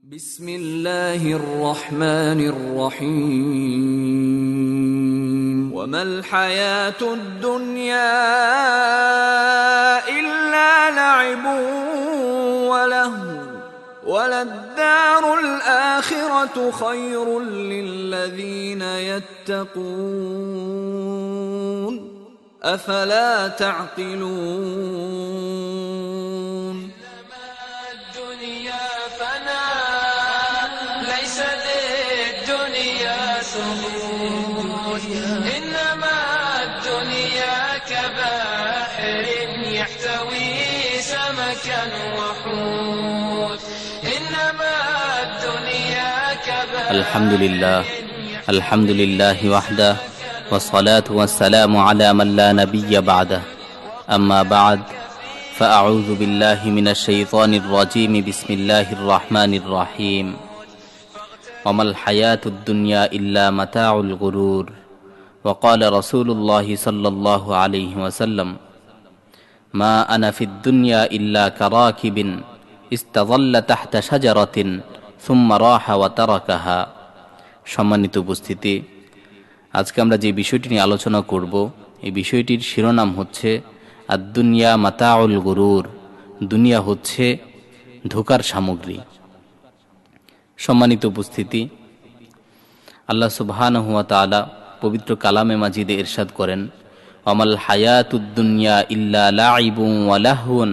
بسم الله الرحمن الرحيم وما الحياة الدنيا إلا لعب ولهو وللدار الآخرة خير للذين يتقون أفلا تعقلون الدنيا فنا ليس للدنيا ثبوت إنما الدنيا كبحر يحتوي سمكا وحوت إنما الدنيا كبحر الحمد لله وحده والصلاة والسلام على من لا نبي بعده أما بعد فأعوذ بالله من الشيطان الرجيم بسم الله الرحمن الرحيم وما الحياة الدنيا إلا متاع الغرور وقال رسول الله صلى الله عليه وسلم ما أنا في الدنيا إلا كراكب استظل تحت شجرة ثم راح وتركها সম্মানিত উপস্থিতি, আজকে আমরা যে বিষয়টি নিয়ে আলোচনা করব এই বিষয়টির শিরোনাম হচ্ছে আদ-দুনিয়া মাতাউল গুরুর, দুনিয়া হচ্ছে ধোঁকার সামগ্রী। সম্মানিত উপস্থিতি, আল্লাহ সুবহানাহু ওয়া তাআলা পবিত্র কালামে মাজিদে ইরশাদ করেন, ওয়ামাল হায়াতুদ দুনিয়া ইল্লা লাইবুন ওয়া লাহওয়ান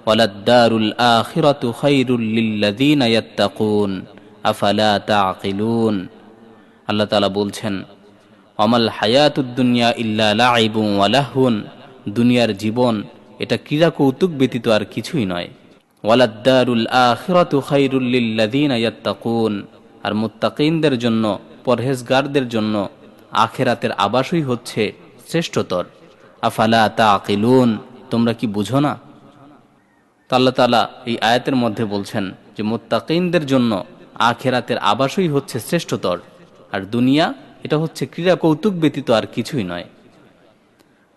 ওয়ালাদ-দারুল আখিরাতু খায়রুল লিল্লাযিনা ইয়াত্তাকুন আফালা তাআকিলুন। আল্লাহ তাআলা বলছেন, ওয়ামাল হায়াতুদ দুনিয়া ইল্লা লাইবুন ওয়া লাহওয়ান, দুনিয়ার জীবন এটা ক্রীড়া কৌতুক ব্যতীত আর কিছুই নয়। ওয়ালাদ-দারুল আখিরাতু খায়রুল লিল্লাযিনা ইয়াত্তাকুন, আর মুত্তাকিনদের জন্য, পরহেজগারদের জন্য আখিরাতের আবাসই হচ্ছে শ্রেষ্ঠতর। আফালা তাআকিলুন, তোমরা কি বুঝো না? তো আল্লাহ তাআলা এই আয়াতের মধ্যে বলছেন যে মুত্তাকিনদের জন্য আখিরাতের আবাসই হচ্ছে শ্রেষ্ঠতর, আর দুনিয়া এটা হচ্ছে ক্রীড়া কৌতুক ব্যতীত আর কিছুই নয়।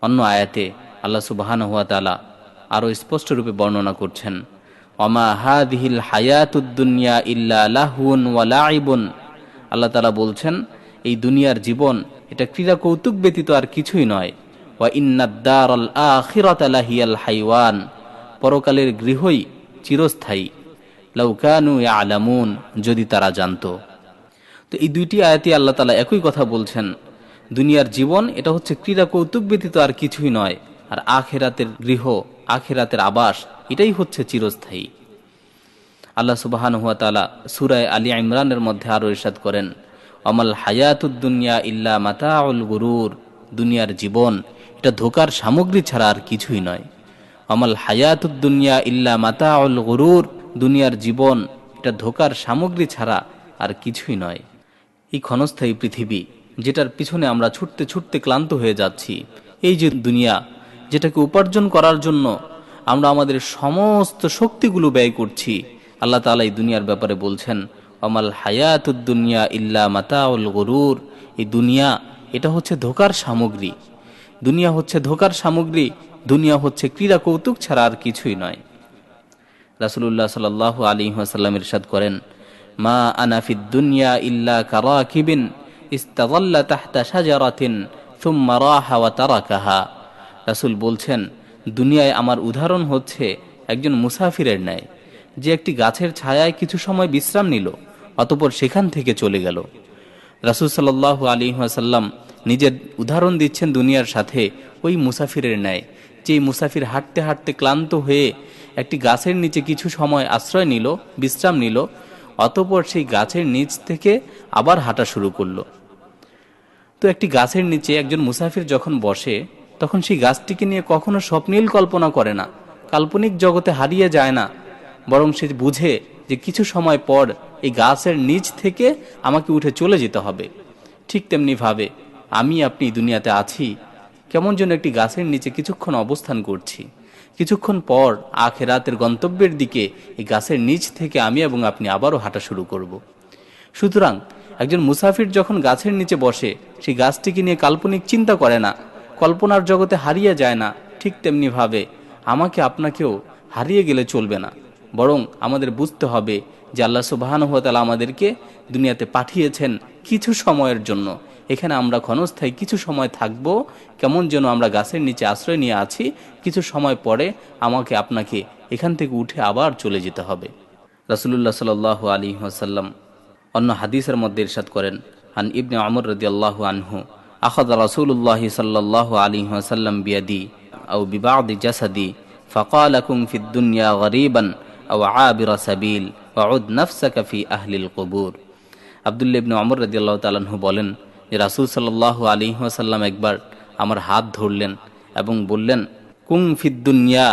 অন্য আয়াতে আল্লাহ সুবহানাহু ওয়া তাআলা আরো স্পষ্ট রূপে বর্ণনা করছেন, ওমা হাযিহিল হায়াতুদ দুনিয়া ইল্লা লাহওয়ান ওয়া লাইবুন। আল্লাহ তাআলা বলছেন, এই দুনিয়ার জীবন এটা ক্রীড়া কৌতুক ব্যতীত আর কিছুই নয়। ওয়া ইন্নাদ দারাল আখিরাতা লাহিয়াল হাইওয়ান, পরকালের গৃহই চিরস্থায়ী। লাউ কানু ইয়ালামুন, যদি তারা জানতো। তো এই দুইটি আয়াতে আল্লাহ তাআলা একই কথা বলছেন, দুনিয়ার জীবন এটা হচ্ছে ক্রীড়া কৌতুক ব্যতীত আর কিছুই নয়, আর আখিরাতের গৃহ, আখিরাতের আবাস এটাই হচ্ছে চিরস্থায়ী। আল্লাহ সুবহানাহু ওয়া তাআলা সূরা আলী ইমরানের মধ্যে আরো ইরশাদ করেন, আমাল হায়াতুদ দুনিয়া ইল্লা মাতাউল গুরুর, দুনিয়ার জীবন এটা ধোঁকার সামগ্রী ছাড়া আর কিছুই নয়। আমাল হায়াতুদ দুনিয়া ইল্লা মাতাউল গুরুর, দুনিয়ার জীবন এটা ধোঁকার সামগ্রী ছাড়া আর কিছুই নয়। এই ক্ষণস্থায়ী পৃথিবী যেটার পিছনে আমরা ছুটতে ছুটতে ক্লান্ত হয়ে যাচ্ছি, এই যে দুনিয়া যেটাকে উপার্জন করার জন্য আমরা আমাদের সমস্ত শক্তিগুলো ব্যয় করছি, আল্লাহ তাআলা এই দুনিয়ার ব্যাপারে বলছেন, আমাল হায়াতুদ দুনিয়া ইল্লা মাতাউল গুরুর, এই দুনিয়া এটা হচ্ছে ধোঁকার সামগ্রী। দুনিয়া হচ্ছে ধোঁকার সামগ্রী, দুনিয়া হচ্ছে ক্রীড়া কৌতুক ছাড়া আর কিছুই নয়। রাসূলুল্লাহ সাল্লাল্লাহু আলাইহি ওয়াসাল্লাম ইরশাদ করেন, মা আনা ফিদ দুনিয়া ইল্লা কারাকিবিন ইস্তাযাল্লা তাহতা শাজারাতিন সুম্মা রাহা ওয়া তারাকাহা। রাসূল বলছেন, দুনিয়ায় আমার উদাহরণ হচ্ছে একজন মুসাফিরের ন্যায়, যে একটি গাছের ছায়ায় কিছু সময় বিশ্রাম নিল, অতঃপর সেখান থেকে চলে গেল। রাসূল সাল্লাল্লাহু আলাইহি ওয়াসাল্লাম নিজের উদাহরণ দিচ্ছেন দুনিয়ার সাথে ওই মুসাফিরের ন্যায়, যে মুসাফির হাঁটতে হাঁটতে ক্লান্ত হয়ে একটি গাছের নিচে কিছু সময় আশ্রয় নিল, বিশ্রাম নিল, অতঃপর সেই গাছের নিচ থেকে আবার হাঁটা শুরু করলো। তো একটি গাছের নিচে একজন মুসাফির যখন বসে, তখন সেই গাছটিকে নিয়ে কখনো স্বপ্নীল কল্পনা করে না, কাল্পনিক জগতে হারিয়ে যায় না, বরং সে বুঝে যে কিছু সময় পর এই গাছের নিচ থেকে আমাকে উঠে চলে যেতে হবে। ঠিক তেমনি ভাবে আমি আপনি দুনিয়াতে আছি, কেমন যেন একটি গাছের নিচে কিছুক্ষণ অবস্থান করছি, কিছুক্ষণ পর আখিরাতের গন্তব্যের দিকে এই গাছের নিচ থেকে আমি এবং আপনি আবারও হাঁটা শুরু করব। সুতরাং একজন মুসাফির যখন গাছের নিচে বসে, সেই গাছটিকে নিয়ে কাল্পনিক চিন্তা করে না, কল্পনার জগতে হারিয়ে যায় না, ঠিক তেমনি ভাবে আমাকে আপনাকেও হারিয়ে গেলে চলবে না, বরং আমাদের বুঝতে হবে যে আল্লাহ সুবহানাহু ওয়া তাআলা আমাদেরকে দুনিয়াতে পাঠিয়েছেন কিছু সময়ের জন্য। এখানে আমরা ক্ষণস্থায়ী কিছু সময় থাকব, কেমন যেন আমরা গাছের নিচে আশ্রয় নিয়ে আছি, কিছু সময় পরে আমাকে আপনাকে এখান থেকে উঠে আবার চলে যেতে হবে। রাসূলুল্লাহ সাল্লাল্লাহু আলাইহি ওয়াসাল্লাম অন্য হাদিসের মধ্যে ইরশাদ করেন, আন ইবনে ওমর রাদিয়াল্লাহু আনহু আখাযা রাসূলুল্লাহ সাল্লাল্লাহু আলাইহি ওয়াসাল্লাম বিয়াদি আও বিবাদি জাসাদি ফাকালা কুম ফিদ দুনিয়া গরীবান আও আবিরা সাবিল ওয়াউদ নাফসাকা ফি আহলিল কুবুর। আব্দুল্লাহ ইবনে ওমর রাদিয়াল্লাহু তাআলা আনহু বলেন যে রাসূল সাল্লাল্লাহু আলাইহি ওয়াসাল্লাম একবার আমার হাত ধরলেন এবং বললেন, কুম ফিদ দুনিয়া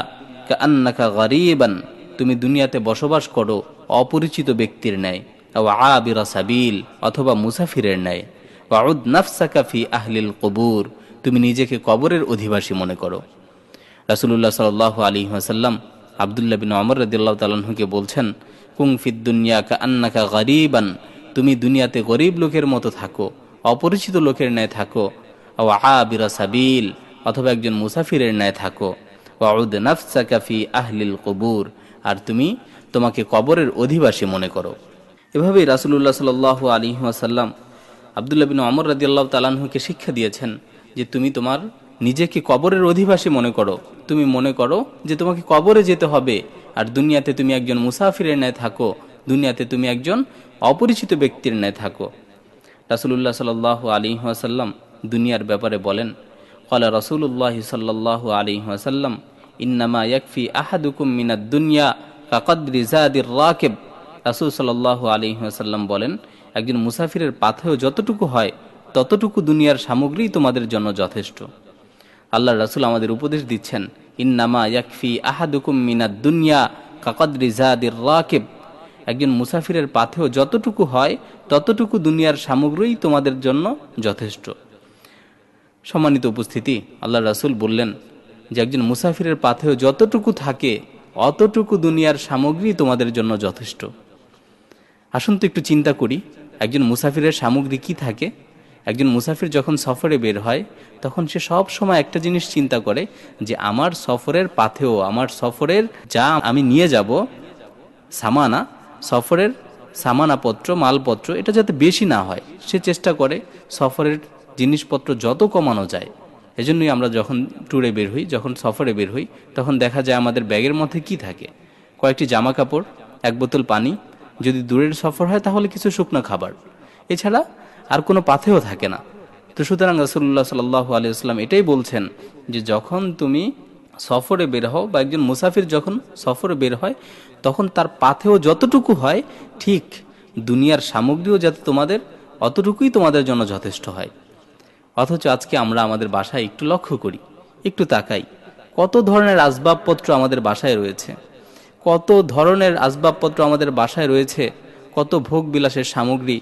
কাআন্নাকা গরীবান, তুমি দুনিয়াতে বসবাস করো অপরিচিত ব্যক্তির ন্যায়, আও আবিরা সাবিল, অথবা মুসাফিরের ন্যায়, ওয়াউদ নাফসাকা ফি আহলিল কুবুর, তুমি নিজেকে কবরের অধিবাসী মনে করো। রাসূলুল্লাহ সাল্লাল্লাহু আলাইহি ওয়াসাল্লাম আব্দুল্লাহ বিন ওমর রাদিয়াল্লাহু তাআলা আনহুকে বলছেন, কুম ফিদ দুনিয়া কাআন্নাকা গরীবান, তুমি দুনিয়াতে গরিব লোকের মতো থাকো, অপরিচিত লোকের ন্যায় থাকো, আও আবিরা সাবিল, অথবা একজন মুসাফিরের ন্যায় থাকো, ওয়াউদ নাফসাকা ফি আহলিল কুবুর, আর তুমি তোমাকে কবরের অধিবাসী মনে করো। এভাবেই রাসূলুল্লাহ সাল্লাল্লাহু আলাইহি ওয়াসাল্লাম আব্দুল্লাহ বিন ওমর রাদিয়াল্লাহু তাআলা আনহুকে শিক্ষা দিয়েছেন যে তুমি তোমার নিজেকে কবরের অধিবাসী মনে করো, তুমি মনে করো যে তোমাকে কবরে যেতে হবে, আর দুনিয়াতে তুমি একজন মুসাফিরের ন্যায় থাকো, দুনিয়াতে তুমি একজন অপরিচিত ব্যক্তির ন্যায় থাকো। রাসূলুল্লাহ সাল্লাল্লাহু আলাইহি ওয়াসাল্লাম দুনিয়ার ব্যাপারে বলেন, ক্বালা রাসূলুল্লাহ সাল্লাল্লাহু আলাইহি ওয়াসাল্লাম ইন্নামা ইয়াকফি আহাদুকুম মিনাদ দুনিয়া কাকদরি যাদির রাকিব। রাসূল সাল্লাল্লাহু আলাইহি ওয়াসাল্লাম বলেন, একজন মুসাফিরের পাথেয় যতটুকু হয় ততটুকু দুনিয়ার সামগ্রী তোমাদের জন্য যথেষ্ট। আল্লাহর রাসূল আমাদের উপদেশ দিচ্ছেন, ইন্নামা ইয়াকফি আহাদুকুম মিনাদ দুনিয়া কাকদরি যাদির রাকিব, একজন মুসাফিরের পাথেয় যতটুকু হয় ততটুকু দুনিয়ার সামগ্রী তোমাদের জন্য যথেষ্ট। সম্মানিত উপস্থিতি, আল্লাহর রাসূল বললেন যে একজন মুসাফিরের পাথেয় যতটুকু থাকে অতটুকু দুনিয়ার সামগ্রী তোমাদের জন্য যথেষ্ট। আসুন তো একটু চিন্তা করি, একজন মুসাফিরের সামগ্রী কি থাকে? একজন মুসাফির যখন সফরে বের হয় তখন সে সব সময় একটা জিনিস চিন্তা করে যে আমার সফরের পাথেয়, আমার সফরের যা আমি নিয়ে যাব সামানা, সফরের সামানাপত্র, মালপত্র, এটা যাতে বেশি না হয় সে চেষ্টা করে সফরের জিনিসপত্র যত কমানো যায়। এজন্যই আমরা যখন ট্যুরে বের হই, যখন সফরে বের হই, তখন দেখা যায় আমাদের ব্যাগের মধ্যে কি থাকে? কয়েকটি জামা কাপড়, এক বোতল পানি, যদি দূরের সফর হয় তাহলে কিছু শুকনো খাবার, এছাড়া আর কোনো পাথেও থাকে না। তো সুতরাং রাসূলুল্লাহ সাল্লাল্লাহু আলাইহি ওয়াসাল্লাম এটাই বলছেন যে যখন তুমি সফরে বের হও বা একজন মুসাফির যখন সফরে বের হয় তখন তার পাথেও যতটুকু হয় ঠিক দুনিয়ার সামগ্রীও যাতে তোমাদের অতটুকুই তোমাদের জন্য যথেষ্ট হয়। অথচ আজকে আমরা আমাদের বাসায় একটু লক্ষ্য করি, একটু তাকাই, কত ধরনের আসবাবপত্র আমাদের বাসায় রয়েছে, কত ধরনের আসবাবপত্র আমাদের বাসায় রয়েছে, কত ভোগ বিলাসের সামগ্রী।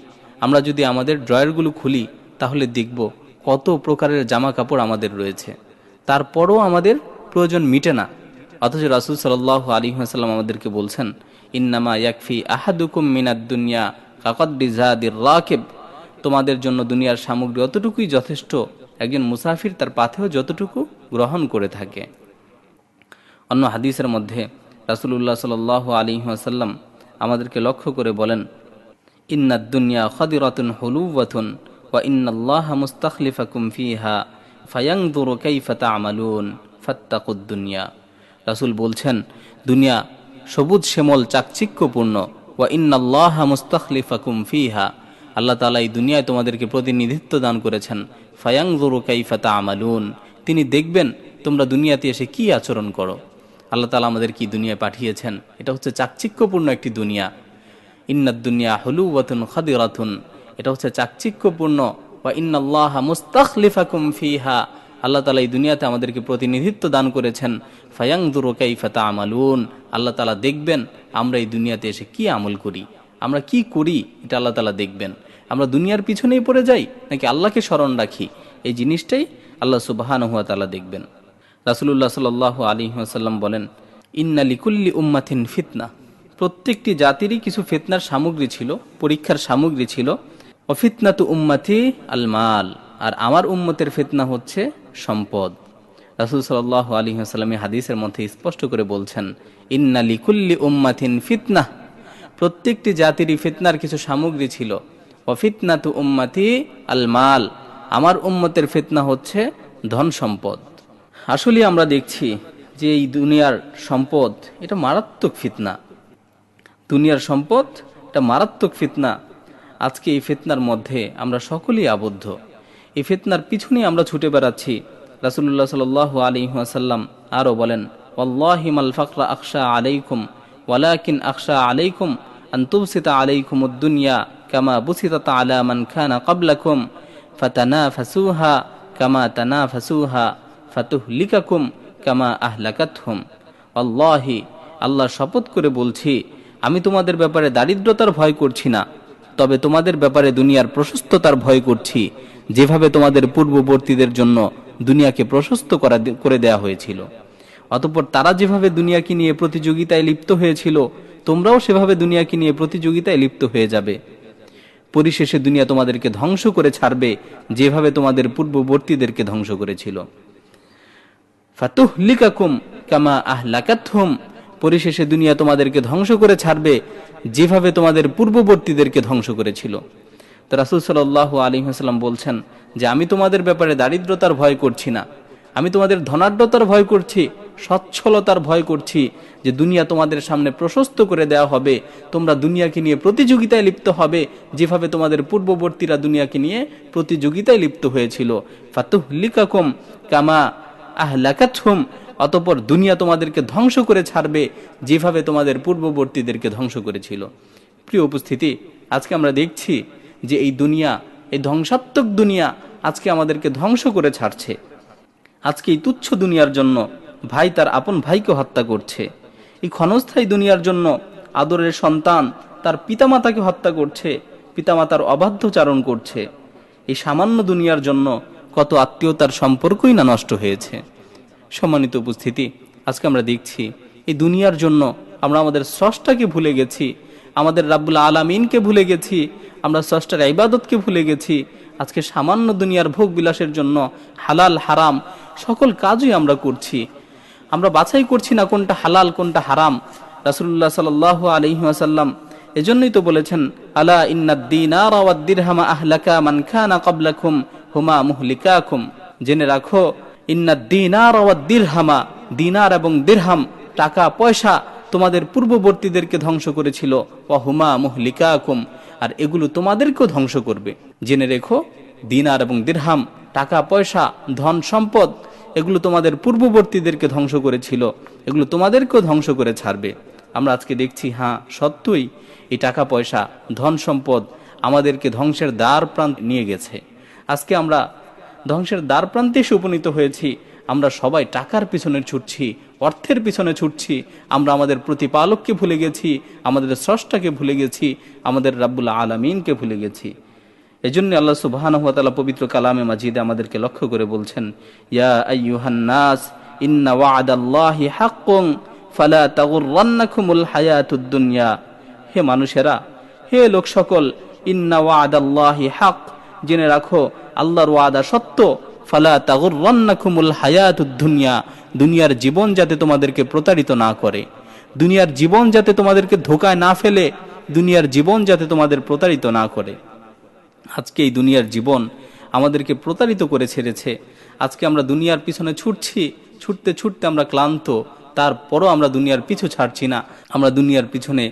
আমরা যদি আমাদের ড্রয়ারগুলো খুলি তাহলে দেখব কত প্রকারের জামা কাপড় আমাদের রয়েছে, তারপরও আমাদের প্রয়োজন মিটে না। অথচ রাসূল সাল্লাল্লাহু আলাইহি ওয়াসাল্লাম আমাদেরকে বলছেন, ইন্নামা ইয়াকফি আহাদুকুম মিনাদ দুনিয়া কাকদরি যাদির রাকিব, তোমাদের জন্য দুনিয়ার সামগ্রী অতটুকুই যথেষ্ট একজন মুসাফির তার পাথেও যতটুকু গ্রহণ করে থাকে। অন্য হাদিসের মধ্যে রাসূলুল্লাহ সাল্লাল্লাহু আলাইহি ওয়াসাল্লাম আমাদেরকে লক্ষ্য করে বলেন, ইন্নাদ দুনিয়া খাদিরাতুন হুলুওয়াতুন ওয়া ইন্নাল্লাহা মুস্তাখলিফাকুম ফিহা ফায়ানজুরু কাইফা তা'মালুন ফাত্তাকুদ দুনিয়া। রাসূল বলছেন, দুনিয়া সবুজ শ্যামল চাকচিক্যপূর্ণ, ওয়া ইন্নাল্লাহা মুস্তাখলিফাকুম ফিহা, আল্লাহ তাআলা এই দুনিয়ায় তোমাদেরকে প্রতিনিধিত্ব দান করেছেন। ফায়ানজুরু কাইফা তা'মালুন, তিনি দেখবেন তোমরা দুনিয়াতে এসে কি আচরণ করো। আল্লাহ তাআলা আমাদের কি দুনিয়ায় পাঠিয়েছেন, এটা হচ্ছে চাকচিক্যপূর্ণ একটি দুনিয়া। ইন্নাদ দুনিয়া হুলুওয়াতুন খাদিরাতুন, এটা হচ্ছে চাকচিক্যপূর্ণ। ওয়া ইন্নাল্লাহা মুস্তাখলিফাকুম ফিহা, আল্লাহ তাআলা এই দুনিয়াতে আমাদেরকে প্রতিনিধিত্ব দান করেছেন। ফায়ানজুরু কাইফা তা'মালুন, আল্লাহ তাআলা দেখবেন আমরা এই দুনিয়াতে এসে কি আমল করি, আমরা কি করি, এটা আল্লাহ তাআলা দেখবেন। আমরা দুনিয়ার পিছনেই পড়ে যাই নাকি আল্লাহকে স্মরণ রাখি, এই জিনিসটাই আল্লাহ সুবহানাহু ওয়া তাআলা দেখবেন। রাসূলুল্লাহ সাল্লাল্লাহু আলাইহি ওয়াসাল্লাম বলেন, ইন্না লিকুল্লি উম্মাতিন ফিতনা, প্রত্যেকটি জাতিরই কিছু ফিতনার সামগ্রী ছিল, পরীক্ষার সামগ্রী ছিল। ওয়া ফিতনাতু উম্মতি আল মাল, আর আমার উম্মতের ফিতনা হচ্ছে সম্পদ। রাসূল সাল্লাল্লাহু আলাইহি ওয়াসাল্লাম হাদিসের মধ্যে স্পষ্ট করে বলছেন, ইন্না লিকুল্লি উম্মাতিন ফিতনা, প্রত্যেকটি জাতিরই ফিতনার কিছু সামগ্রী ছিল। ওয়াফিতনাতু উম্মতি আল মাল, আমার উম্মতের ফিতনা হচ্ছে ধন সম্পদ। আসলে আমরা দেখছি যে এই দুনিয়ার সম্পদ এটা মারাত্মক ফিতনা। দুনিয়ার সম্পদ এটা মারাত্মক ফিতনা। আজকে এই ফিতনার মধ্যে আমরা সকলেই আবদ্ধ। এই ফিতনার পিছনেই আমরা ছুটে বেড়াচ্ছি। রাসূলুল্লাহ সাল্লাল্লাহু আলাইহি ওয়াসাল্লাম আরও বলেন, ওয়াল্লাহি মাল ফাকরা আখশা আলাইকুম ওয়ালাকিন আখশা আলাইকুম আন তুবসিতা আলাইকুমুদ দুনিয়া কামা বুসিতাত আলা মান কানা ক্বাবলাকুম ফাতানাফাসুহা কামা তানাফাসুহা ফাতুহলিকাকুম কামা আহলাকাতহুম। আল্লাহি, আল্লাহর শপথ করে বলছি, আমি তোমাদের ব্যাপারে দারিদ্রতার ভয় করছি না, তবে তোমাদের ব্যাপারে দুনিয়ার প্রশস্ততার ভয় করছি, যেভাবে তোমাদের পূর্ববর্তীদের জন্য দুনিয়াকে প্রশস্ত করে দেয়া হয়েছিল। অতঃপর তারা যেভাবে দুনিয়াকে নিয়ে প্রতিযোগিতায় লিপ্ত হয়েছিল, তোমরাও সেভাবে দুনিয়াকে নিয়ে প্রতিযোগিতায় লিপ্ত হয়ে যাবে। পরিশেষে দুনিয়া তোমাদেরকে ধ্বংস করে ছাড়বে, যেভাবে তোমাদের পূর্ববর্তীদেরকে ধ্বংস করেছিল। ফাতুহলিকাকুম কামা আহলাকাতহুম, পরিশেষে দুনিয়া তোমাদেরকে ধ্বংস করে ছাড়বে, যেভাবে তোমাদের পূর্ববর্তীদেরকে ধ্বংস করেছিল। তো রাসূল সাল্লাল্লাহু আলাইহি ওয়াসাল্লাম বলছেন যে আমি তোমাদের ব্যাপারে দারিদ্রতার ভয় করছি না, আমি তোমাদের ধনাঢ্যতার ভয় করছি, সচ্ছলতার ভয় করছি, যে দুনিয়া তোমাদের সামনে প্রশস্ত করে দেওয়া হবে, তোমরা দুনিয়াকে নিয়ে প্রতিযোগিতায় লিপ্ত হবে, যেভাবে তোমাদের পূর্ববর্তীরা দুনিয়াকে নিয়ে প্রতিযোগিতায় লিপ্ত হয়েছিল। ফাতুহলিকাকুম কামা আহলাকাতহুম, অতঃপর দুনিয়া তোমাদেরকে ধ্বংস করে ছাড়বে, যেভাবে তোমাদের পূর্ববর্তীদেরকে ধ্বংস করেছিল। প্রিয় উপস্থিতি, আজকে আমরা দেখছি যে এই দুনিয়া, এই ধ্বংসাত্মক দুনিয়া আজকে আমাদেরকে ধ্বংস করে ছাড়ছে। আজকে এই তুচ্ছ দুনিয়ার জন্য ভাই তার আপন ভাইকে হত্যা করছে। এই ক্ষণস্থায়ী দুনিয়ার জন্য আদরের সন্তান তার পিতামাতাকে হত্যা করছে, পিতামাতার অবাধ্যচারণ করছে। এই সামান্য দুনিয়ার জন্য কত আত্মীয়তার সম্পর্কই না নষ্ট হয়েছে। সম্মানিত উপস্থিতি, আজকে আমরা দেখছি এই দুনিয়ার জন্য আমরা আমাদের স্রষ্টাকে ভুলে গেছি, আমাদের রাব্বুল আলামিনকে ভুলে গেছি, আমরা স্রষ্টার ইবাদতকে ভুলে গেছি। আজকে সামান্য দুনিয়ার ভোগ বিলাসের জন্য হালাল হারাম সকল কাজই আমরা করছি। আমরা বাছাই করছি না কোনটা হালাল কোনটা হারাম। রাসূলুল্লাহ সাল্লাল্লাহু আলাইহি ওয়াসাল্লাম এজন্যই তো বলেছেন, আলা ইন্নাদ দিনারা ওয়াদ দিরহামা আহলাকা মান কানা ক্বাবলাকুম হুমা মুহলিকাকুম, জেনে রাখো, ইন্নাদ দিনারা ওয়াদ দিরহামা, দিনার এবং দিরহাম টাকা পয়সা তোমাদের পূর্ববর্তীদেরকে ধ্বংস করেছিল, ওয়া হুমা মুহলিকাকুম, আর এগুলো তোমাদেরকেও ধ্বংস করবে। জেনে রেখো, দিনার এবং দিরহাম টাকা পয়সা ধন সম্পদ এগুলো তোমাদের পূর্ববর্তীদেরকে ধ্বংস করেছিল, এগুলো তোমাদেরকেও ধ্বংস করে ছাড়বে। আমরা আজকে দেখছি, হ্যাঁ সত্যই এই টাকা পয়সা ধন সম্পদ আমাদেরকে ধ্বংসের দ্বার প্রান্তে নিয়ে গেছে। আজকে আমরা ধ্বংসের দ্বার প্রান্তে এসে উপনীত হয়েছি। আমরা সবাই টাকার পিছনে ছুটছি, অর্থের পিছনে ছুটছি। আমরা আমাদের প্রতিপালককে ভুলে গেছি, আমাদের স্রষ্টাকে ভুলে গেছি, আমাদের রাব্বুল আলামিনকে ভুলে গেছি। এজন্য আল্লাহ সুবহানাহু ওয়া তাআলা পবিত্র কালামে মাজিদে আমাদেরকে লক্ষ্য করে বলছেন, ইয়া আইয়ুহান নাস ইন্না ওয়া'দাল্লাহি হাক্কুন ফালা তাগুররান্নাকুমুল হায়াতুদ দুনিয়া। হে মানুষেরা, হে লোক সকল, ইন্না ওয়া'দাল্লাহি হক, জেনে রাখো আল্লাহর ওয়াদা সত্য। ফালা তাগুররান্নাকুমুল হায়াতুদ দুনিয়া, দুনিয়ার জীবন যাতে তোমাদেরকে প্রতারিত না করে, দুনিয়ার জীবন যাতে তোমাদেরকে ধোঁকায় না ফেলে, দুনিয়ার জীবন যাতে তোমাদের প্রতারিত না করে। আজকে এই দুনিয়ার জীবন আমাদেরকে প্রতারিত করে ছেড়েছে। আজকে আমরা দুনিয়ার পিছনে ছুটছি, ছুটতে ছুটতে আমরা ক্লান্ত, তারপরও আমরা দুনিয়ার পিছু ছাড়ছি না। আমরা দুনিয়ার পিছনে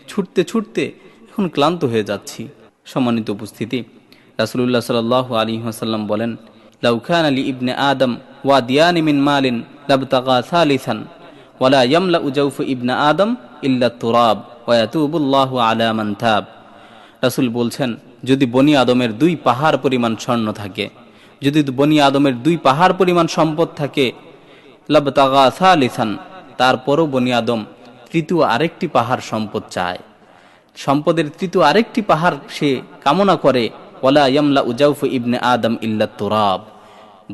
ছুটতে ছুটতে এখন ক্লান্ত হয়ে যাচ্ছি। সম্মানিত উপস্থিতি, রাসূলুল্লাহ সাল্লাল্লাহু আলাইহি ওয়াসাল্লাম বলেন, লাউ কানা লি ইবনে আদম ওয়াদিয়ানি মিন মালিন লাবতাগা সালিসান ওয়ালা ইয়ামলাউ জাওফ ইবনে আদম ইল্লা তুরাব ওয়া ইয়াতুবুল্লাহু আলা মান তাব। রাসূল বলছেন, যদি বনি আদমের 2 পাহাড় পরিমাণ স্বর্ণ থাকে, যদি বনি আদমের 2 পাহাড় পরিমাণ সম্পদ থাকে, লাবতাগা সালিসান, তারপরও বনি আদম তৃতীয় আরেকটি পাহাড় সম্পদ চায়, সম্পদের তৃতীয় আরেকটি পাহাড় সে কামনা করে, ওয়ালা ইয়ামলাউ জাওফ ইবনে আদম ইল্লা তুরাব।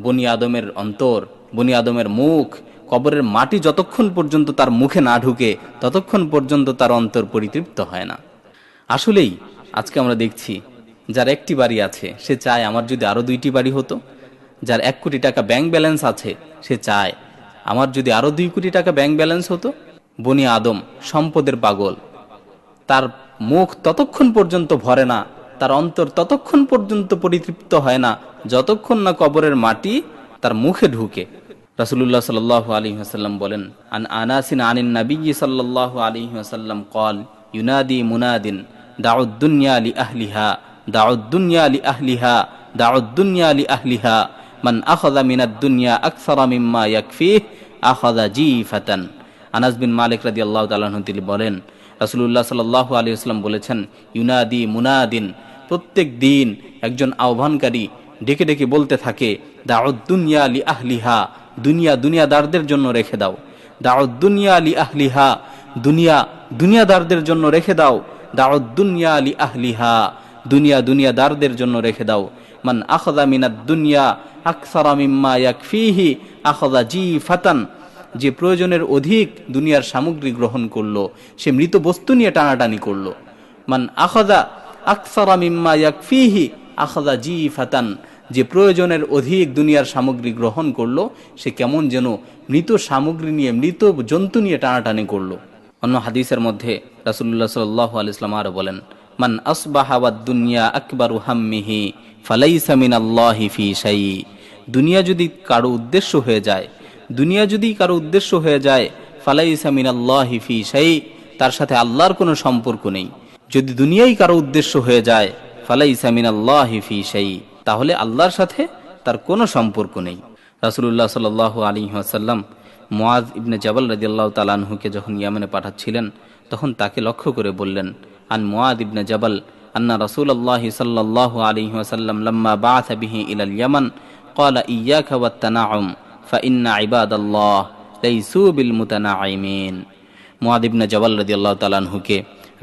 বনি আদমের অন্তর, বনি আদমের মুখ, কবরের মাটি যতক্ষণ পর্যন্ত তার মুখে না ঢুকে ততক্ষণ পর্যন্ত তার অন্তর পরিতৃপ্ত হয় না। আসলেই আজকে আমরা দেখছি, যার একটি বাড়ি আছে সে চায় আমার যদি আরো 2টি বাড়ি হতো, যার 1 কোটি টাকা ব্যাংক ব্যালেন্স আছে সে চায় আমার যদি আরো 2 কোটি টাকা ব্যাংক ব্যালেন্স হতো। বনি আদম সম্পদের পাগল, তার মুখ ততক্ষণ পর্যন্ত ভরে না, তার অন্তর ততক্ষণ পর্যন্ত পরিতৃপ্ত হয় না যতক্ষণ না কবরের মাটি তার মুখে ঢুকে। রাসূলুল্লাহ সাল্লাল্লাহু আলাইহি ওয়াসাল্লাম বলেন, আন আনাসিন আনিন নাবিয়্যি সাল্লাল্লাহু আলাইহি ওয়াসাল্লাম قال ইউনাদি মুনাদিন দাউদ দুনিয়া লি আহলিহা দাউদ দুনিয়া লি আহলিহা দাউদ দুনিয়া লি আহলিহা মান আখাযা মিনাদ দুনিয়া আকসারা মিম্মা ইয়াকফিহি আখাযা জিফাতান। আনাস বিন মালিক রাদিয়াল্লাহু তাআলা আনহু তিনি বলেন, রাসূলুল্লাহ সাল্লাল্লাহু আলাইহি ওয়াসাল্লাম বলেছেন, ইউনাদি মুনাদিন, প্রত্যেক দিন একজন আহ্বানকারী ডেকে ডেকে বলতে থাকে, দাউদ দুনিয়া লি আহলিহা, দুনিয়া দুনিয়াদারদের জন্য রেখে দাও। দাউদ দুনিয়া লি আহলিহা, দুনিয়া দুনিয়াদারদের জন্য রেখে দাও। দাউদ দুনিয়া লি আহলিহা, দুনিয়া দুনিয়াদারদের জন্য রেখে দাও। মান আখাযা মিনাদ দুনিয়া আকসারা মিম্মা ইয়াকফিহি আখাযা জিফাতান, যে প্রয়োজনের অধিক দুনিয়ার সামগ্রী গ্রহণ করলো সে মৃত বস্তু নিয়ে টানাটানি করলো। মান আখাযা আকসারা মিম্মা ইয়াকফিহি আখাযা জিফাতান, যে প্রয়োজনের অধিক দুনিয়ার সামগ্রী গ্রহণ করলো সে কেমন যেন মৃত সামগ্রী নিয়ে, মৃত জন্তু নিয়ে টানাটানি করলো। অন্য হাদিসের মধ্যে রাসূলুল্লাহ সাল্লাল্লাহু আলাইহি ওয়াসাল্লাম আরো বলেন, মান আসবাহা ওয়াদ দুনিয়া আকবারু হাম্মিহি ফালাইসা মিনাল্লাহি ফি শাই। দুনিয়া যদি কারো উদ্দেশ্য হয়ে যায়, দুনিয়া যদি কারো উদ্দেশ্য হয়ে যায়, ফালাইসা মিনাল্লাহি ফি শাই, তার সাথে আল্লাহর কোনো সম্পর্ক নেই। যদি দুনিয়াই কারো উদ্দেশ্য হয়ে যায়, ফালাইসা মিনাল্লাহি ফি শাই, তাহলে আল্লাহর সাথে তার কোনো সম্পর্ক নেই। রাসূলুল্লাহ সাল্লাল্লাহু আলাইহি ওয়াসাল্লাম মুআয ইবনে জাবাল রাদিয়াল্লাহু তাআলা আনহুকে যখন ইয়ামানে পাঠাচ্ছিলেন তখন তাকে লক্ষ্য করে বললেন, আন মুআয ইবনে জাবাল আন্না রাসূলুল্লাহ সাল্লাল্লাহু আলাইহি ওয়াসাল্লাম লাম্মা বাআসা বিহি ইলাল ইয়ামান ক্বালা ইয়্যাকা ওয়াত তানাউম ফাইন্না ইবাদাল্লাহ লাইসু বিল মুতানাঈমিন। মুআয ইবনে জাবাল রাদিয়াল্লাহু তাআলা আনহুকে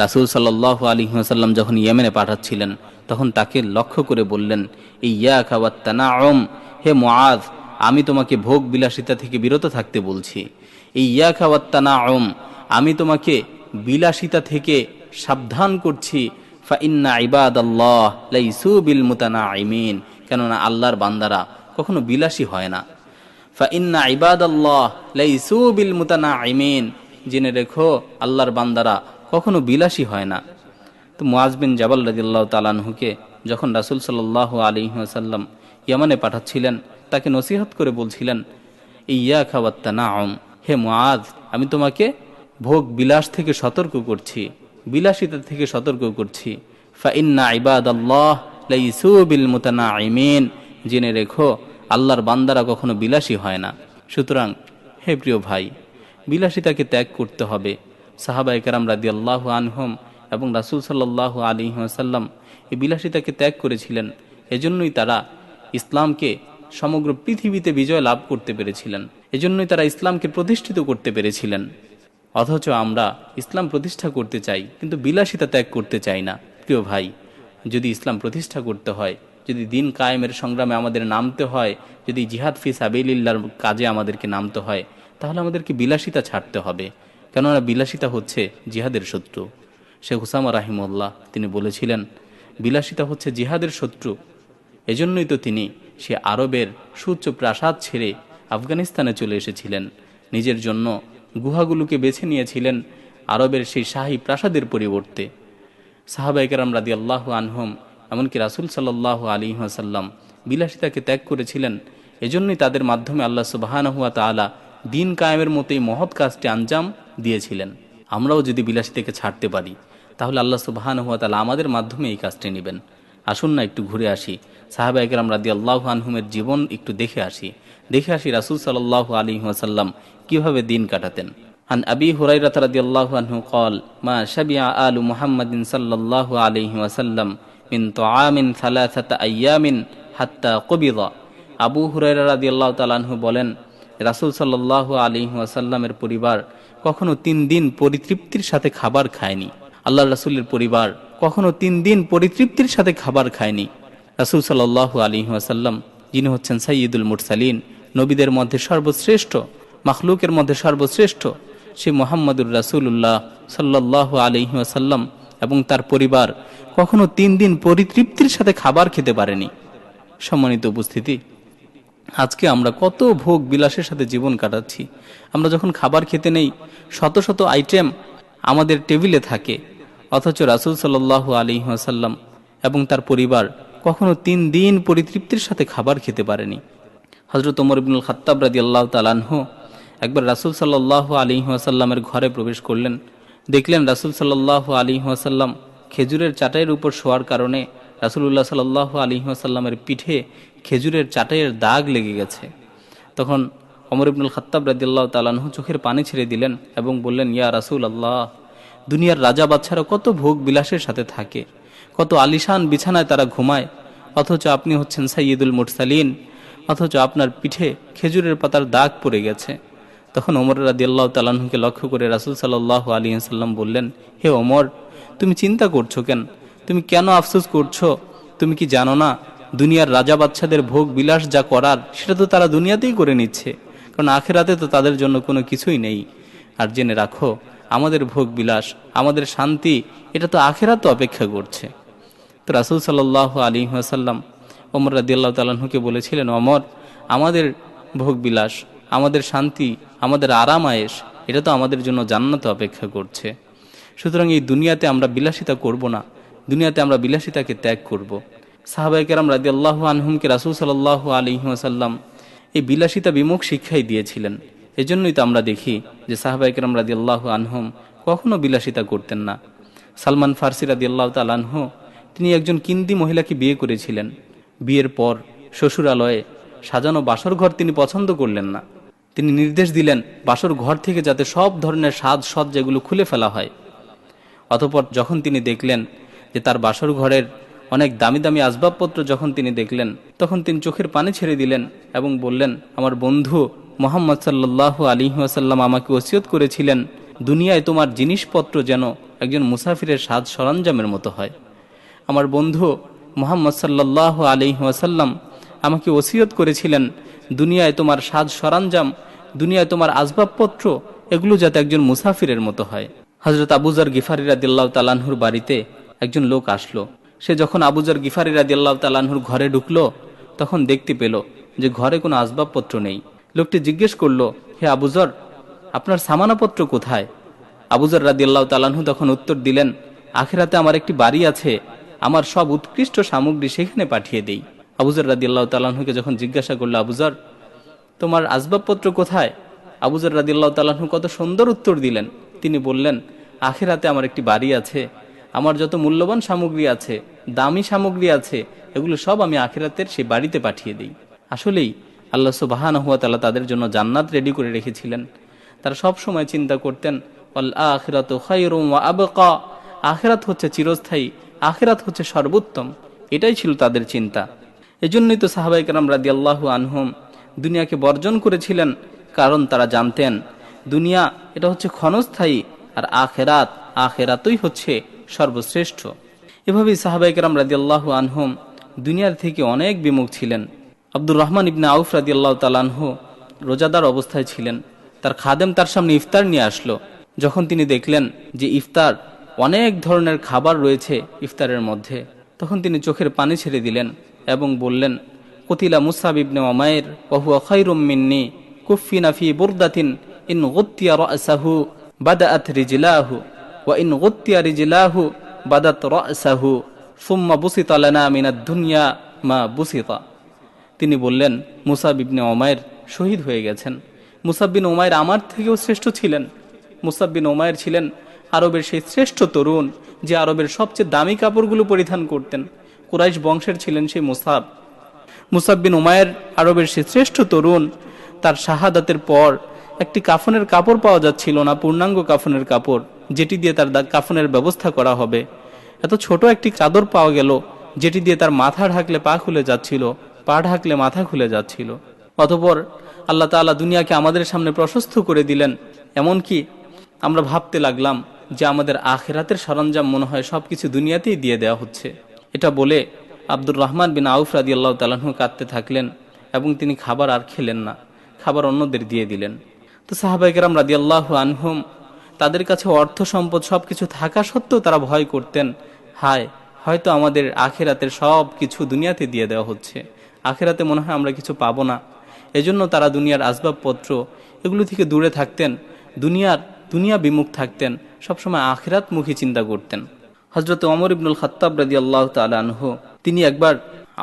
রাসূল সাল্লাল্লাহু আলাইহি ওয়াসাল্লাম যখন ইয়েমেনে পাঠাচ্ছিলেন তখন তাকে লক্ষ্য করে বললেন, ইয়্যাকা ওয়াত তানাউম, হে মুআয, আমি তোমাকে ভোগ বিলাসিতা থেকে বিরত থাকতে বলছি। ইয়্যাকা ওয়াত তানাউম, আমি তোমাকে বিলাসিতা থেকে সাবধান করছি। ফাইন্না ইবাদাল্লাহ লাইসু বিল মুতানাঈমিন, কেননা আল্লাহর বান্দারা কখনো বিলাসী হয় না। ফাইন্না ইবাদাল্লাহ লাইসু বিল মুতানাঈমিন, জেনে রেখো আল্লাহর বান্দারা কখনো বিলাসী হয় না। তো মুআয বিন জাবাল রাদিয়াল্লাহু তাআলা আনহুকে যখন রাসূল সাল্লাল্লাহু আলাইহি ওয়াসাল্লাম ইয়ামানে পাঠাচ্ছিলেন তাকে নসিহত করে বলছিলেন, ইয়্যাকা ওয়াত তানাউম, হে মুআয, আমি তোমাকে ভোগ বিলাস থেকে সতর্ক করছি, বিলাসিতা থেকে সতর্ক করছি। ফাইন্না ইবাদাল্লাহ লাইসু বিল মুতানাঈমিন, জেনে রেখো আল্লাহর বান্দারা কখনো বিলাসী হয় না। সুতরাং হে প্রিয় ভাই, বিলাসিতাকে ত্যাগ করতে হবে। সাহাবায়ে কেরাম রাদিয়াল্লাহু আনহুম এবং রাসূল সাল্লাল্লাহু আলাইহি ওয়াসাল্লাম এই বিলাসিতাকে ত্যাগ করেছিলেন। এজন্যই তারা ইসলামকে সমগ্র পৃথিবীতে বিজয় লাভ করতে পেরেছিলেন, এজন্যই তারা ইসলামকে প্রতিষ্ঠিত করতে পেরেছিলেন। অথচ আমরা ইসলাম প্রতিষ্ঠা করতে চাই কিন্তু বিলাসিতা ত্যাগ করতে চাই না। প্রিয় ভাই, যদি ইসলাম প্রতিষ্ঠা করতে হয়, যদি দিন কায়েমের সংগ্রামে আমাদের নামতে হয়, যদি জিহাদ ফি সাবিলিল্লাহর কাজে আমাদেরকে নামতে হয়, তাহলে আমাদেরকে বিলাসিতা ছাড়তে হবে। কেননা বিলাসিতা হচ্ছে জিহাদের শত্রু। শেখ উসামা রাহিমাহুল্লাহ তিনি বলেছিলেন, বিলাসিতা হচ্ছে জিহাদের শত্রু। এজন্যই তো তিনি সে আরবের সুউচ্চ প্রাসাদ ছেড়ে আফগানিস্তানে চলে এসেছিলেন, নিজের জন্য গুহাগুলোকে বেছে নিয়েছিলেন আরবের সেই শাহী প্রাসাদের পরিবর্তে। সাহাবায়ে কেরাম রাদিয়াল্লাহু আনহুম এমনকি রাসূল সাল্লাল্লাহু আলাইহি ওয়াসাল্লাম বিলাসিতাকে ত্যাগ করেছিলেন। এজন্যই তাদের মাধ্যমে আল্লাহ সুবহানাহু ওয়া তাআলা দিন কায়েমের মতো এই মহৎ কাজটি আঞ্জাম দিয়েছিলেন। আমরাও যদি বিলাসিতাকে ছাড়তে পারি তাহলে আল্লাহ সুবহানাহু ওয়া তাআলা আমাদের মাধ্যমে এই কাজটি নেবেন। আসুন না একটু ঘুরে আসি, সাহাবায়ে কেরাম রাদিয়াল্লাহু আনহুমের জীবন একটু দেখে আসি রাসূল সাল্লাল্লাহু আলাইহি ওয়াসাল্লাম কিভাবে দিন কাটাতেন। আন আবি হুরায়রা রাদিয়াল্লাহু আনহু قال ما شبع آل محمد صلى الله عليه وسلم من طعام 3 أيام حتى قبض। আবু হুরায়রা রাদিয়াল্লাহু তাআলা আনহু বলেন, রাসূল সাল্লাল্লাহু আলাইহি ওয়াসাল্লামের পরিবার কখনো 3 দিন পরিতৃপ্তির সাথে খাবার খায়নি। আল্লাহর রাসূলের পরিবার কখনো 3 দিন পরিতৃপ্তির সাথে খাবার খায়নি। রাসূল সাল্লাল্লাহু আলাইহি ওয়াসাল্লাম যিনি হচ্ছেন সাইয়্যিদুল মুরসালিন, নবীদের মধ্যে সর্বশ্রেষ্ঠ, মাখলুকের মধ্যে সর্বশ্রেষ্ঠ, সে মুহাম্মদুর রাসূলুল্লাহ সাল্লাল্লাহু আলাইহি ওয়াসাল্লাম এবং তার পরিবার কখনো 3 দিন পরিতৃপ্তির সাথে খাবার খেতে পারেনি। সম্মানিত উপস্থিতি, আজকে আমরা কত ভোগ বিলাসের সাথে জীবন কাটাচ্ছি। আমরা যখন খাবার খেতে নেই, শত শত আইটেম আমাদের টেবিলে থাকে, অথচ রাসূল সাল্লাল্লাহু আলাইহি ওয়াসাল্লাম এবং তার পরিবার কখনো 3 দিন পরিতৃপ্তির সাথে খাবার খেতে পারেনি। হযরত ওমর ইবনুল খাত্তাব রাদিয়াল্লাহু তাআলা আনহু একবার রাসূল সাল্লাল্লাহু আলাইহি ওয়াসাল্লামের ঘরে প্রবেশ করলেন। দেখলেন রাসূল সাল্লাল্লাহু আলাইহি ওয়াসাল্লাম খেজুরের চাটাইয়ের উপর শোয়ার কারণে রাসূলুল্লাহ সাল্লাল্লাহু আলাইহি ওয়াসাল্লামের পিঠে খেজুরের চাটাইয়ের দাগ লেগে গেছে। তখন ওমর ইবনুল খাত্তাব রাদিয়াল্লাহু তাআলা আনহু চোখের পানি ছেড়ে দিলেন এবং বললেন, ইয়া রাসূলুল্লাহ, দুনিয়ার রাজা বাদশারা কত ভোগ বিলাসের সাথে থাকে, কত আলিশান বিছানায় তারা ঘুমায়, অথচ আপনি হচ্ছেন সাইয়্যিদুল মুরসালিন, অথচ আপনার পিঠে খেজুরের পাতার দাগ পড়ে গেছে। তখন ওমর রাদিয়াল্লাহু তাআলা আনহুকে লক্ষ্য করে রাসূল সাল্লাল্লাহু আলাইহি ওয়াসাল্লাম বললেন, হে ওমর, তুমি চিন্তা করছো কেন? তুমি কেন আফসোস করছো? তুমি কি জানো না দুনিয়ার রাজা বাদশাদের ভোগ বিলাস যা করার সেটা তো তারা দুনিয়াতেই করে নিচ্ছে, কারণ আখিরাতে তো তাদের জন্য কোনো কিছুই নেই। আর জেনে রাখো, আমাদের ভোগ বিলাস, আমাদের শান্তি, এটা তো আখিরাতে অপেক্ষা করছে। তো রাসূল সাল্লাল্লাহু আলাইহি ওয়াসাল্লাম ওমর রাদিয়াল্লাহু তাআলা আনহুকে বলেছিলেন, ওমর, আমাদের ভোগ বিলাস, আমাদের শান্তি, আমাদের আরাম আয়েশ, এটা তো আমাদের জন্য জান্নাতে অপেক্ষা করছে। সুতরাং এই দুনিয়াতে আমরা বিলাসিতা করব না, দুনিয়াতে আমরা বিলাসিতাকে ত্যাগ করব। সাহাবায়ে কেরাম রাদিয়াল্লাহু আনহুমকে রাসূল সাল্লাল্লাহু আলাইহি ওয়াসাল্লাম এই বিলাসিতা বিমুখ শিক্ষাই দিয়েছিলেন। এজন্যই তো আমরা দেখি যে সাহাবায়ে কেরাম রাদিয়াল্লাহু আনহুম কখনো বিলাসিতা করতেন না। সালমান ফারসি রাদিয়াল্লাহু তাআলা আনহু তিনি একজন কিন্দি মহিলাকে বিয়ে করেছিলেন। বিয়ের পর শ্বশুরালয়ে সাজানো বাসর ঘর তিনি পছন্দ করলেন না। তিনি নির্দেশ দিলেন বাসর ঘর থেকে যাতে সব ধরনের সাজসজ্জাগুলো খুলে ফেলা হয়। অতঃপর যখন তিনি দেখলেন যে তার বাসর ঘরের অনেক দামি দামি আসবাবপত্র যখন তিনি দেখলেন, তখন তিনি চোখের পানি ছেড়ে দিলেন এবং বললেন, আমার বন্ধু মুহাম্মদ সাল্লাল্লাহু আলাইহি ওয়াসাল্লাম আমাকে ওসিয়ত করেছিলেন, দুনিয়ায় তোমার জিনিসপত্র যেন একজন মুসাফিরের সাজ সরঞ্জামের মতো হয়। আমার বন্ধু মুহাম্মদ সাল্লাল্লাহু আলাইহি ওয়াসাল্লাম আমাকে ওসিয়ত করেছিলেন, দুনিয়ায় তোমার সাজ সরঞ্জাম, দুনিয়ায় তোমার আসবাবপত্র, এগুলো যাতে একজন মুসাফিরের মতো হয়। হযরত আবু যর গিফারী রাদিয়াল্লাহু তাআলা আনহুর বাড়িতে একজন লোক আসলো। সে যখন আবু যর গিফারী রাদিয়াল্লাহু তাআলা আনহুর ঘরে ঢুকলো, তখন দেখতে পেল যে ঘরে কোনো আসবাবপত্র নেই। লোকটি জিজ্ঞেস করলো, হে আবু যর, আপনার সামানাপত্র কোথায়? আবু যর রাদিয়াল্লাহু তাআলা আনহু তখন উত্তর দিলেন, আখিরাতে আমার একটি বাড়ি আছে, আমার সব উৎকৃষ্ট সামগ্রী সেখানে পাঠিয়ে দেই। আবু যর রাদিয়াল্লাহু তাআলা আনহুকে যখন জিজ্ঞাসা করলো, আবু যর, তোমার আসবাবপত্র কোথায়? আবু যর রাদিয়াল্লাহু তাআলা আনহু কত সুন্দর উত্তর দিলেন। তিনি বললেন, আখিরাতে আমার একটি বাড়ি আছে, আমার যত মূল্যবান সামগ্রী আছে, দামি সামগ্রী আছে, এগুলো সব আমি আখিরাতের সেই বাড়িতে পাঠিয়ে দিই। আসলেই আল্লাহ সুবহানাহু ওয়া তাআলা তাদের জন্য জান্নাত রেডি করে রেখেছিলেন। তারা সব সময় চিন্তা করতেন, ওয়াল আখিরাতু খায়রুম ওয়া আবকা, আখিরাত হচ্ছে চিরস্থায়ী, আখিরাত হচ্ছে সর্বোত্তম, এটাই ছিল তাদের চিন্তা। এজন্যই তো সাহাবায়ে কেরাম রাদিয়াল্লাহু আনহুম দুনিয়াকে বর্জন করেছিলেন, কারণ তারা জানতেন দুনিয়া এটা হচ্ছে ক্ষণস্থায়ী, আর আখিরাতই হচ্ছে সর্বশ্রেষ্ঠ। এভাবেই সাহাবায়ে কেরাম রাদিয়াল্লাহু আনহুম দুনিয়ার থেকে অনেক বিমুখ ছিলেন। আব্দুর রহমান ইবনে আউফ রাদিয়াল্লাহু তাআলা আনহু রোজাদার অবস্থায় ছিলেন। তার খাদেম তার সামনে ইফতার নিয়ে আসলো। যখন তিনি দেখলেন যে ইফতার, অনেক ধরনের খাবার রয়েছে ইফতারের মধ্যে, তখন তিনি চোখের পানি ছেড়ে দিলেন এবং বললেন, কুতিলা মুসাব ইবনে উমাইর ওয়া হুয়া খায়রুম মিন্নি কুফিনা ফি বুরদাতিন ইন গুত্তিয়া রাসাহু বাদাআত রিজলাহু ওয়া ইন গুত্তিয়া রিজলাহু বাদাত রাসাহু সুম্মা বুসিতা লানা মিনাদ দুনিয়া মা বুসিতা। তিনি বললেন, মুসাব ইবনে উমাইর শহীদ হয়ে গেছেন। মুসাব বিন উমাইর আমার থেকেও শ্রেষ্ঠ ছিলেন। মুসাব বিন উমাইর ছিলেন আরবের সেই শ্রেষ্ঠ তরুণ, যে আরবের সবচেয়ে দামি কাপড়গুলো পরিধান করতেন। কুরাইশ বংশের ছিলেন সেই মুসাব। মুসাব বিন উমাইর আরবের সেই শ্রেষ্ঠ তরুণ। তার শাহাদাতের পর একটি কাফনের কাপড় পাওয়া যাচ্ছিল না, পূর্ণাঙ্গ কাফনের কাপড়, যেটি দিয়ে তার কাফনের ব্যবস্থা করা হবে। এত ছোট একটি চাদর পাওয়া গেল, যেটি দিয়ে তার মাথা ঢাকলে পা খুলে যাচ্ছিল, পা ঢাকলে মাথা খুলে যাচ্ছিল। অতঃপর আল্লাহ তাআলা দুনিয়াকে আমাদের সামনে প্রশস্ত করে দিলেন। এমনকি আমরা ভাবতে লাগলাম যে আমাদের আখিরাতের সরঞ্জাম মনে হয় সবকিছু দুনিয়াতেই দিয়ে দেওয়া হচ্ছে। এটা বলে আব্দুর রহমান বিন আউফ রাদিয়াল্লাহু তাআলা আনহু কাঁদতে থাকলেন এবং তিনি খাবার আর খেলেন না, খাবার অন্যদের দিয়ে দিলেন। তো সাহাবায়ে কেরাম রাদিয়াল্লাহু আনহুম তাদের কাছে অর্থ সম্পদ সবকিছু থাকা সত্ত্বেও তারা ভয় করতেন, হয়তো আমাদের আখিরাতের সব কিছু দুনিয়াতে দিয়ে দেওয়া হচ্ছে, আখিরাতে মনে হয় আমরা কিছু পাবো না। এজন্য তারা দুনিয়ার আসবাবপত্র এগুলো থেকে দূরে থাকতেন, দুনিয়া বিমুখ থাকতেন, সবসময় আখিরাতমুখী চিন্তা করতেন। হযরত ওমর ইবনুল খাত্তাব রাদিয়াল্লাহু তাআলা আনহু তিনি একবার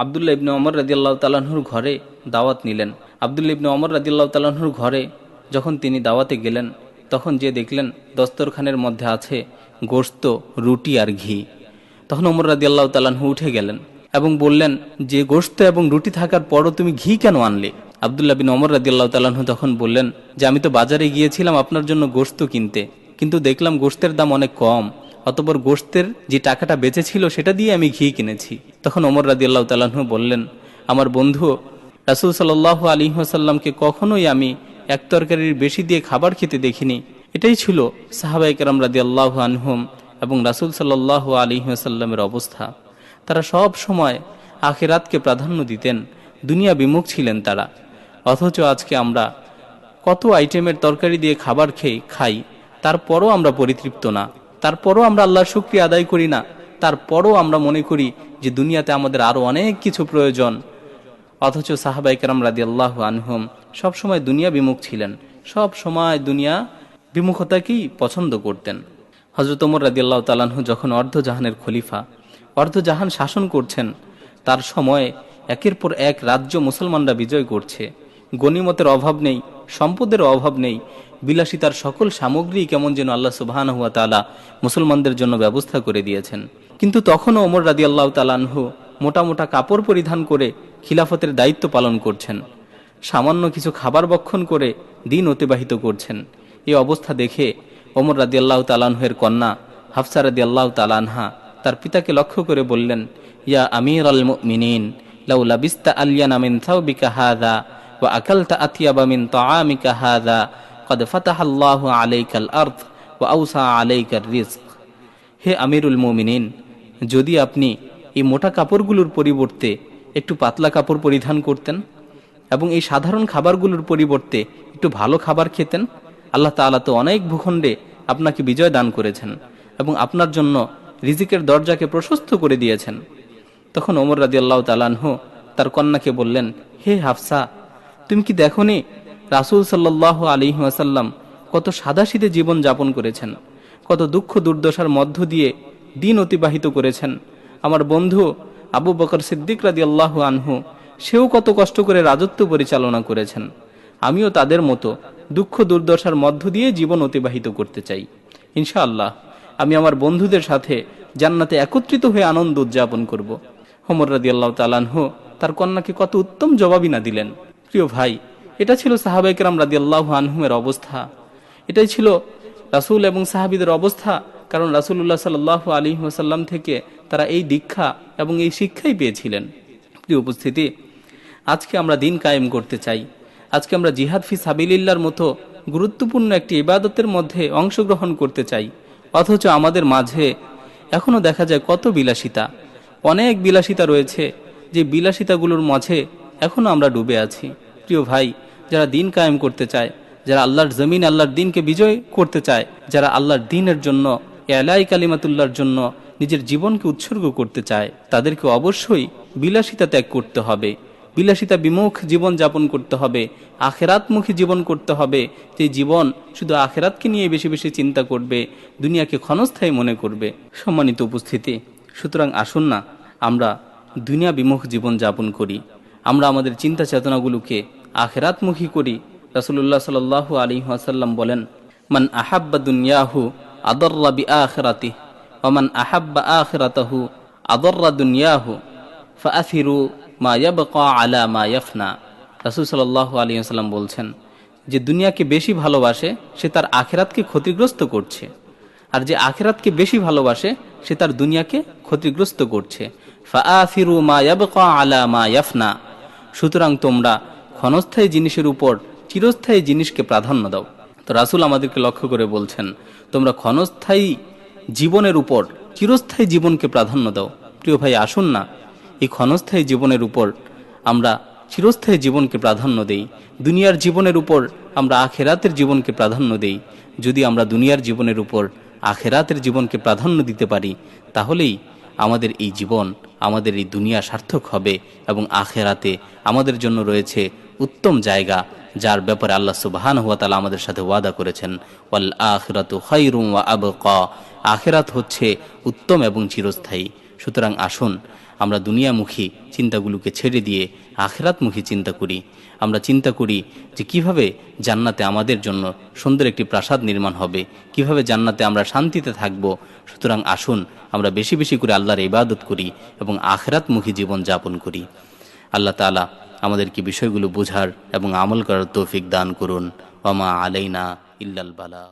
আব্দুল্লাহ ইবনে ওমর রাদিয়াল্লাহু তাআলা আনহুর ঘরে দাওয়াত নিলেন। আব্দুল্লাহ ইবনে ওমর রাদিয়াল্লাহু তাআলা আনহুর ঘরে যখন তিনি দাওয়াতে গেলেন, তখন যে দেখলেন দস্তরখানের মধ্যে আছে গোশত, রুটি আর ঘি। তখন ওমর রাদিয়াল্লাহু তাআলা আনহু উঠে গেলেন এবং বললেন যে গোশত এবং রুটি থাকার পরও তুমি ঘি কেন আনলে? আব্দুল্লাহ বিন ওমর রাদিয়াল্লাহু তাআলা আনহু তখন বললেন যে আমি তো বাজারে গিয়েছিলাম আপনার জন্য গোশত কিনতে, কিন্তু দেখলাম গোশতের দাম অনেক কম, অতঃপর গোশতের যে টাকাটা বেঁচে ছিল সেটা দিয়ে আমি ঘি কিনেছি। তখন ওমর রাদিয়াল্লাহু তাআলা আনহু বললেন, আমার বন্ধু রাসূল সাল্লাল্লাহু আলাইহি ওয়াসাল্লামকে কখনোই আমি এক তরকারির বেশি দিয়ে খাবার খেতে দেখিনি। এটাই ছিল সাহাবায়ে কেরাম রাদিয়াল্লাহু আনহুম এবং রাসূল সাল্লাল্লাহু আলাইহি ওয়াসাল্লামের অবস্থা। তারা সব সময় আখিরাতকে প্রাধান্য দিতেন, দুনিয়া বিমুখ ছিলেন তারা। অথচ আজকে আমরা কত আইটেমের তরকারি দিয়ে খাবার খাই, তারপরও আমরা পরিতৃপ্ত না, তারপরও আমরা আল্লাহর শুকরিয়া আদায় করি না, তারপরও আমরা মনে করি যে দুনিয়াতে আমাদের আরও অনেক কিছু প্রয়োজন। অথচ সাহাবায়ে কেরাম রাদিয়াল্লাহু আনহুম সব সময় দুনিয়া বিমুখ ছিলেন, সব সময় দুনিয়া বিমুখতাকেই পছন্দ করতেন। হযরত ওমর রাদিয়াল্লাহু তাআলা আনহু যখন অর্ধজাহানের খলিফা, অর্ধজাহান শাসন করছেন, তার সময়ে একের পর এক রাজ্য মুসলমানরা বিজয় করছে, গনিমতের অভাব নেই, সম্পদের অভাব নেই, বিলাসিতার সকল সামগ্রী কেমন যেন আল্লাহ সুবহানাহু ওয়া তাআলা মুসলমানদের জন্য ব্যবস্থা করে দিয়েছেন। কিন্তু তখনও ওমর রাদিয়াল্লাহু তাআলা আনহু মোটা মোটা কাপড় পরিধান করে খিলাফতের দায়িত্ব পালন করছেন, সামান্য কিছু খাবার ভক্ষণ করে দিন অতিবাহিত করছেন। এই অবস্থা দেখে ওমর রাদিয়াল্লাহু তাআলা আনহুর কন্যা হাফসা রাদিয়াল্লাহু তাআলা আনহা তার পিতাকে লক্ষ্য করে বললেন, ইয়া আমিরাল মুমিনিন লাউ লাবিস্তা আলিয়ানা মিন সাওবিকা হাযা ওয়া আকালতা আতিয়াবা মিন তাআমিকা হাযা ক্বাদ ফাতাহাল্লাহু আলাইকাল আরদ ওয়া আওসা আলাইকার রিজক। হে আমিরুল মুমিনিন, যদি আপনি এই মোটা কাপড়গুলোর পরিবর্তে একটু পাতলা কাপড় পরিধান করতেন এবং এই সাধারণ খাবারগুলোর পরিবর্তে একটু ভালো খাবার খেতেন, আল্লাহ তাআলা তো অনেক ভূখণ্ডে আপনাকে বিজয় দান করেছেন এবং আপনার জন্য রিজিকের দরজাকে প্রশস্ত করে দিয়েছেন। তখন ওমর রাদিয়াল্লাহু তাআলা আনহু তার কন্যাকে বললেন, হে হাফসা, তুমি কি দেখোনি রাসূল সাল্লাল্লাহু আলাইহি ওয়াসাল্লাম কত সাদাসিধে জীবন যাপন করেছেন, কত দুঃখ দুর্দশার মধ্য দিয়ে দিন অতিবাহিত করেছেন। আমার বন্ধু আবু বকর সিদ্দিক রাদিয়াল্লাহু আনহু, সেও কত কষ্ট করে রাজত্ব পরিচালনা করেছেন। আমিও তাদের মতো দুঃখ দুর্দশার মধ্য দিয়ে জীবন অতিবাহিত করতে চাই। ইনশাআল্লাহ আমি আমার বন্ধুদের সাথে জান্নাতে একত্রিত হয়ে আনন্দ উদযাপন করব। ওমর রাদিয়াল্লাহু তাআলা আনহু তার কন্যাকে কত উত্তম জবাবই না দিলেন। প্রিয় ভাই, এটা ছিল সাহাবায়ে কেরাম রাদিয়াল্লাহু আনহুমের অবস্থা, এটাই ছিল রাসূল এবং সাহাবীদের অবস্থা। কারণ রাসূলুল্লাহ সাল্লাল্লাহু আলাইহি ওয়াসাল্লাম থেকে তারা এই দীক্ষা এবং এই শিক্ষাই পেয়েছিলেন। প্রিয় উপস্থিতি, আজকে আমরা দিন কায়েম করতে চাই, আজকে আমরা জিহাদ ফি সাবিলিল্লাহর মতো গুরুত্বপূর্ণ একটি ইবাদতের মধ্যে অংশগ্রহণ করতে চাই, অথচ আমাদের মাঝে এখনও দেখা যায় কত বিলাসিতা, অনেক বিলাসিতা রয়েছে, যে বিলাসিতাগুলোর মাঝে এখনও আমরা ডুবে আছি। প্রিয় ভাই, যারা দিন কায়েম করতে চায়, যারা আল্লাহর জমিন আল্লাহর দিনকে বিজয় করতে চায়, যারা আল্লাহর দিনের জন্য, এলাই কালিমাতুল্লাহর জন্য নিজের জীবনকে উৎসর্গ করতে চায়, তাদেরকে অবশ্যই বিলাসিতা ত্যাগ করতে হবে, বিলাসিতা বিমুখ জীবন যাপন করতে হবে, আখেরাতমুখী জীবন করতে হবে। যে জীবন শুধু আখেরাতকে নিয়ে বেশি বেশি চিন্তা করবে, দুনিয়াকে ক্ষণস্থায়ী মনে করবে। সম্মানিত উপস্থিতি, সুতরাং আসুন না আমরা দুনিয়া বিমুখ জীবন যাপন করি, আমরা আমাদের চিন্তা চেতনাগুলোকে আখেরাতমুখী করি। রাসূলুল্লাহ সাল্লাল্লাহু আলাইহি ওয়াসাল্লাম বলেন, মান আহাব্বা দুনিয়াহু আদররা বিআখিরাতিহি ওয়া মান আহাব্বা আখিরাতাহু আদররা দুনিয়াহু ফাআথিরু মা ইয়াবকা আলা মা ইয়াফনা। রাসূল সাল্লাল্লাহু আলাইহি ওয়াসাল্লাম বলছেন যে দুনিয়াকে বেশি ভালোবাসে সে তার আখিরাতকে ক্ষতিগ্রস্ত করছে, আর যে আখিরাতকে বেশি ভালোবাসে সে তার দুনিয়াকে ক্ষতিগ্রস্ত করছে। ফাআথিরু মা ইয়াবকা আলা মা ইয়াফনা। সুতরাং তোমরা ক্ষণস্থায়ী জিনিসের উপর চিরস্থায়ী জিনিসকে প্রাধান্য দাও। তো রাসূল আমাদেরকে লক্ষ্য করে বলছেন, তোমরা ক্ষণস্থায়ী জীবনের উপর চিরস্থায়ী জীবনকে প্রাধান্য দাও। প্রিয় ভাই, আসুন না এই ক্ষণস্থায়ী জীবনের উপর আমরা চিরস্থায়ী জীবনকে প্রাধান্য দেই, দুনিয়ার জীবনের উপর আমরা আখেরাতের জীবনকে প্রাধান্য দেই। যদি আমরা দুনিয়ার জীবনের উপর আখেরাতের জীবনকে প্রাধান্য দিতে পারি, তাহলেই আমাদের এই জীবন, আমাদের এই দুনিয়া সার্থক হবে এবং আখেরাতে আমাদের জন্য রয়েছে উত্তম জায়গা, যার ব্যাপারে আল্লাহ সুবহানাহু ওয়া তাআলা আমাদের সাথে ওয়াদা করেছেন, ওয়াল আখিরাতু খায়রুম ওয়া আবকা, আখিরাত হচ্ছে উত্তম এবং চিরস্থায়ী। সুতরাং আসুন আমরা দুনিয়ামুখী চিন্তাগুলোকে ছেড়ে দিয়ে আখিরাতমুখী চিন্তা করি। আমরা চিন্তা করি যে কিভাবে জান্নাতে আমাদের জন্য সুন্দর একটি প্রাসাদ নির্মাণ হবে, কিভাবে জান্নাতে আমরা শান্তিতে থাকব। সুতরাং আসুন আমরা বেশি বেশি করে আল্লাহর ইবাদত করি এবং আখিরাতমুখী জীবন যাপন করি। আল্লাহ তাআলা আমাদেরকে বিষয়গুলো বোঝার এবং আমল করার তৌফিক দান করুন। ওয়া মা আলাইনা ইল্লাল বালাগ।